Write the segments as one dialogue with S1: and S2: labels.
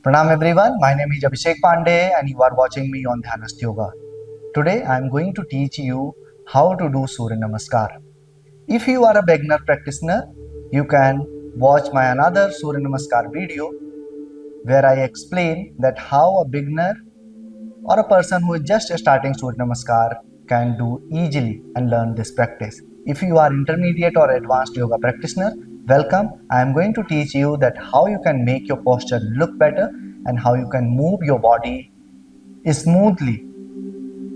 S1: Pranam everyone, my name is Abhishek Pandey and you are watching me on Dhyanast Yoga. Today I am going to teach you how to do Surya Namaskar. If you are a beginner practitioner, you can watch my another Surya Namaskar video where I explain that how a beginner or a person who is just starting Surya Namaskar can do easily and learn this practice. If you are intermediate or advanced yoga practitioner, welcome. I am going to teach you that how you can make your posture look better and how you can move your body smoothly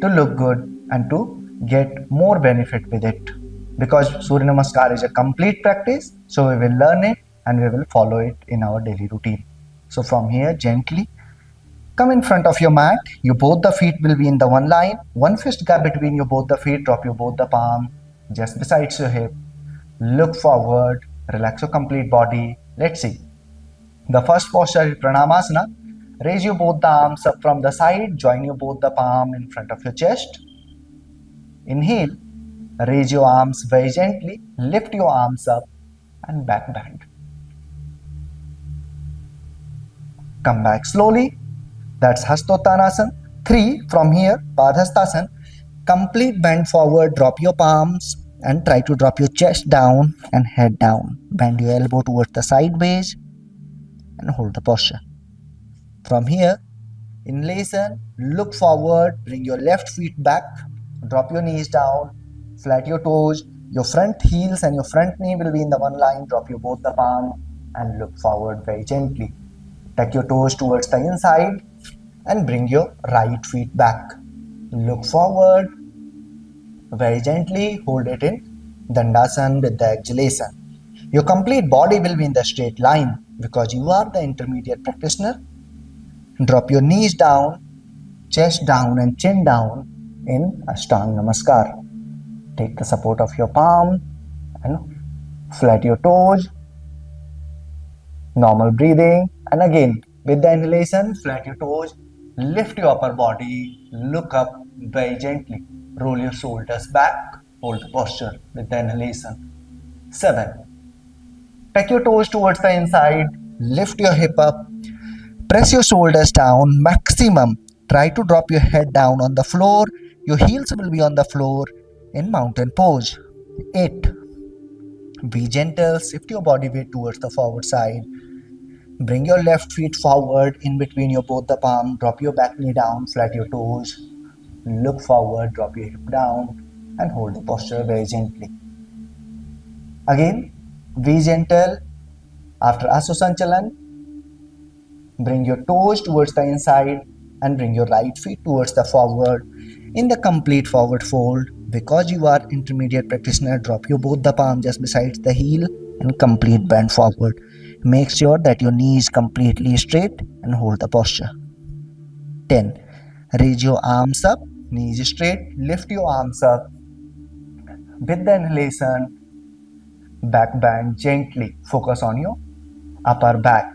S1: to look good and to get more benefit with it. Because Surya Namaskar is a complete practice, so we will learn it and we will follow it in our daily routine. So from here, gently come in front of your mat. Your both the feet will be in the one line. One fist gap between your both the feet. Drop your both the palm just besides your hip. Look forward. Relax your complete body. Let's see. The first posture is Pranamasana. Raise your both the arms up from the side. Join your both the palm in front of your chest. Inhale. Raise your arms very gently. Lift your arms up and back bend. Come back slowly. That's Hastottanasana. 3 from here, Padhastasana. Complete bend forward, drop your palms and try to drop your chest down and head down. Bend your elbow towards the sideways and hold the posture. From here, inhalation, look forward, bring your left feet back, drop your knees down, flat your toes. Your front heels and your front knee will be in the one line. Drop your both the palm and look forward very gently. Tuck your toes towards the inside and bring your right feet back. Look forward very gently, hold it in Dandasana with the exhalation. Your complete body will be in the straight line because you are the intermediate practitioner. Drop your knees down, chest down and chin down in Ashtanga Namaskar. Take the support of your palm and flat your toes. Normal breathing, and again with the inhalation, flat your toes, lift your upper body, look up very gently, roll your shoulders back, hold the posture with the inhalation. 7. Take your toes towards the inside, lift your hip up, press your shoulders down maximum. Try to drop your head down on the floor. Your heels will be on the floor in mountain pose. 8. Be gentle, shift your body weight towards the forward side. Bring your left feet forward in between your both the palm. Drop your back knee down, flat your toes. Look forward, drop your hip down and hold the posture very gently. Again, be gentle. After Asusanchalan, bring your toes towards the inside and bring your right feet towards the forward in the complete forward fold. Because you are intermediate practitioner, drop your both the palm just besides the heel and complete bend forward. Make sure that your knee is completely straight and hold the posture. 10. Raise your arms up, knees straight, lift your arms up. With the inhalation, back bend gently. Focus on your upper back.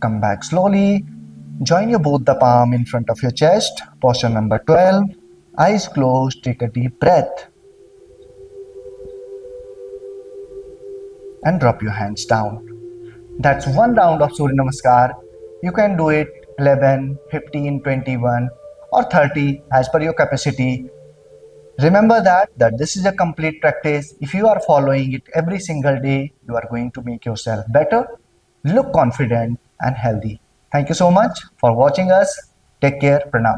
S1: Come back slowly. Join your both the palm in front of your chest. Posture number 12. Eyes closed. Take a deep breath. And drop your hands down. That's one round of Surya Namaskar. You can do it 11, 15, 21 or 30 as per your capacity. Remember that this is a complete practice. If you are following it every single day, you are going to make yourself better, look confident and healthy. Thank you so much for watching us. Take care. Pranam.